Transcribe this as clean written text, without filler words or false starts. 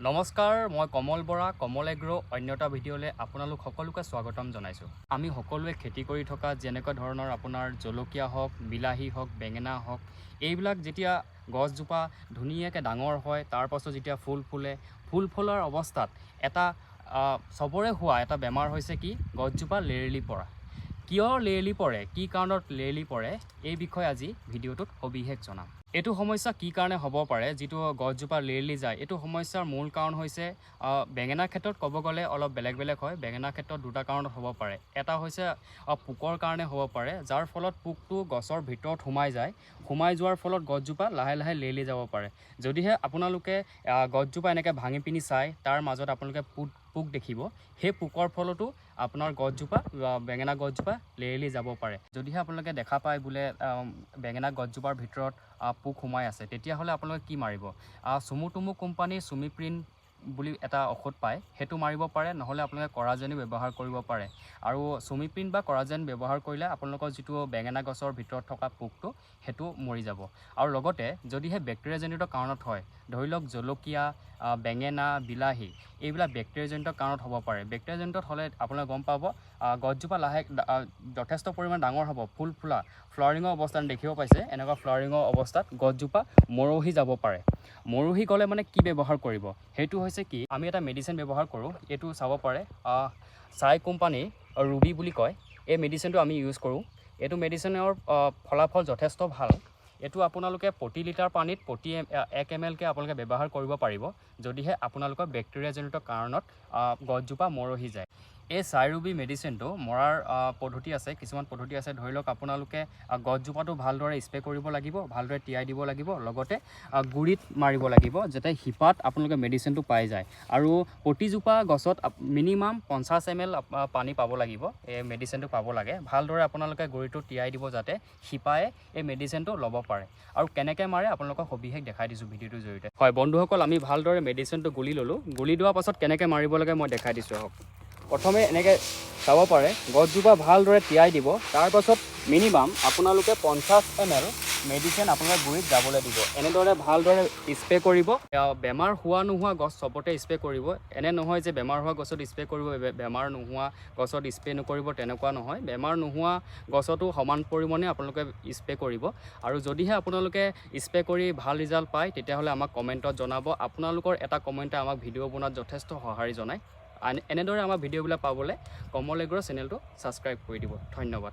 নমস্কাৰ, মই কমল বৰা, কমল এগ্ৰো অন্যটা ভিডিঅ'লৈ আপোনালোক সকলোকে স্বাগতম জনাইছোঁ। আমি সকলোৱে খেতি কৰি থকা যেনেকুৱা ধৰণৰ আপোনাৰ জলকীয়া হওক, বিলাহী হওক, বেঙেনা হওক, এইবিলাক যেতিয়া গছজোপা ধুনীয়াকৈ ডাঙৰ হয়, তাৰ পাছত যেতিয়া ফুল ফুলে, ফুল ফুলাৰ অৱস্থাত এটা চবৰে হোৱা এটা বেমাৰ হৈছে কি গছজোপা লেৰেলি পৰা। কিয় লেৰেলি পৰে, কি কাৰণত লেৰেলি পৰে, এই বিষয়ে আজি ভিডিঅ'টোত সবিশেষ জনাম। এইটো সমস্যা কি কাৰণে হ'ব পাৰে, যিটো গছজোপা লেৰেলি যায়, এইটো সমস্যাৰ মূল কাৰণ হৈছে বেঙেনাৰ ক্ষেত্ৰত ক'ব গ'লে অলপ বেলেগ হয়। বেঙেনাৰ ক্ষেত্ৰত দুটা কাৰণত হ'ব পাৰে। এটা হৈছে পোকৰ কাৰণে হ'ব পাৰে, যাৰ ফলত পোকটো গছৰ ভিতৰত সোমাই যোৱাৰ ফলত গছজোপা লাহে লাহে লেৰেলি যাব পাৰে। যদিহে আপোনালোকে গছজোপা এনেকৈ ভাঙি পিনি চাই, তাৰ মাজত আপোনালোকে পোক দেখিব, সেই পোকৰ ফলতো আপোনাৰ গছজোপা বেঙেনা গছজোপা লেৰেলি যাব পাৰে। যদিহে আপোনালোকে দেখা পায় বোলে বেঙেনা গছজোপাৰ ভিতৰত পোক সোমাই আছে, তেতিয়াহ'লে আপোনালোকে কি মাৰিব? চুমুটুমু কোম্পানীৰ চুমিপ্ৰিন বুলি এটা ঔষধ পায়, সেইটো মাৰিব পাৰে, নহ'লে আপোনালোকে কৰাজেনো ব্যৱহাৰ কৰিব পাৰে। আৰু চুমিপ্ৰিন বা কৰাজেন ব্যৱহাৰ কৰিলে আপোনালোকৰ যিটো বেঙেনা গছৰ ভিতৰত থকা পোকটো সেইটো মৰি যাব। আৰু লগতে যদিহে বেক্টেৰিয়াজনিত কাৰণত হয়, ধৰি লওক জলকীয়া, বেঙেনা, বিলাহী, এইবিলাক বেক্টেৰিয়াজনিত কাৰণত হ'ব পাৰে। বেক্টেৰিয়াজনিত হ'লে আপোনালোকে গম পাব গছজোপা যথেষ্ট পৰিমাণে ডাঙৰ হ'ব, ফুল ফুলা ফ্লাৱাৰিঙৰ অৱস্থাত দেখিব পাইছে, এনেকুৱা ফ্লাৱাৰিঙৰ অৱস্থাত গছজোপা মৰহি যাব পাৰে। মৰহি গ'লে মানে কি ব্যৱহাৰ কৰিব? সেইটো হৈছে কি, আমি এটা মেডিচিন ব্যৱহাৰ কৰোঁ, এইটো চাব পাৰে চাই কোম্পানীৰ ৰুবি বুলি কয়, এই মেডিচিনটো আমি ইউজ কৰোঁ। এইটো মেডিচিনৰ ফলাফল যথেষ্ট ভাল। এইটো আপোনালোকে প্ৰতি লিটাৰ পানীত প্ৰতি 1 ml কে আপোনালোকে ব্যৱহাৰ কৰিব পাৰিব, যদিহে আপোনালোকৰ বেক্টেৰিয়াজনিত কাৰণত গছজোপা মৰহি যায়। এই চাইৰুবি মেডিচিনটো মৰাৰ পদ্ধতি আছে, কিছুমান পদ্ধতি আছে। ধৰি লওক আপোনালোকে গছজোপাটো ভালদৰে স্প্ৰে কৰিব লাগিব, ভালদৰে তিয়াই দিব লাগিব, লগতে গুৰিত মাৰিব লাগিব, যাতে শিপাত আপোনালোকে মেডিচিনটো পাই যায়। আৰু প্ৰতিজোপা গছত মিনিমাম 50 ml পানী পাব লাগিব, এই মেডিচিনটো পাব লাগে। ভালদৰে আপোনালোকে গুৰিটো তিয়াই দিব, যাতে শিপাই এই মেডিচিনটো ল'ব পাৰে। আৰু কেনেকৈ মাৰে আপোনালোকক সবিশেষ দেখাই দিছোঁ ভিডিঅ'টোৰ জৰিয়তে। হয় বন্ধুসকল, আমি ভালদৰে মেডিচিনটো গুলি ল'লোঁ। গুলি লোৱাৰ পাছত কেনেকৈ মাৰিব লাগে মই দেখাই দিছোঁ। আহক, প্ৰথমে এনেকৈ চাব পাৰে, গছজোপা ভালদৰে তিয়াই দিব, তাৰপাছত মিনিমাম আপোনালোকে 50 ml মেডিচিন আপোনালোকে গুৰিত যাবলৈ দিব। এনেদৰে ভালদৰে স্প্ৰে কৰিব। বেমাৰ হোৱা নোহোৱা গছ চবতে স্প্ৰে কৰিব। এনে নহয় যে বেমাৰ হোৱা গছত স্প্ৰে কৰিব, বেমাৰ নোহোৱা গছত স্প্ৰে নকৰিব, তেনেকুৱা নহয়। বেমাৰ নোহোৱা গছতো সমান পৰিমাণে আপোনালোকে স্প্ৰে কৰিব। আৰু যদিহে আপোনালোকে স্প্ৰে কৰি ভাল ৰিজাল্ট পায়, তেতিয়াহ'লে আমাক কমেণ্টত জনাব। আপোনালোকৰ এটা কমেণ্টে আমাক ভিডিঅ' বনোৱাত যথেষ্ট সঁহাৰি জনায়। এনেদৰে আমাৰ ভিডিঅ'বিলাক পাবলৈ কমল এগ্ৰ চেনেলটো ছাবস্ক্ৰাইব কৰি দিব। ধন্যবাদ।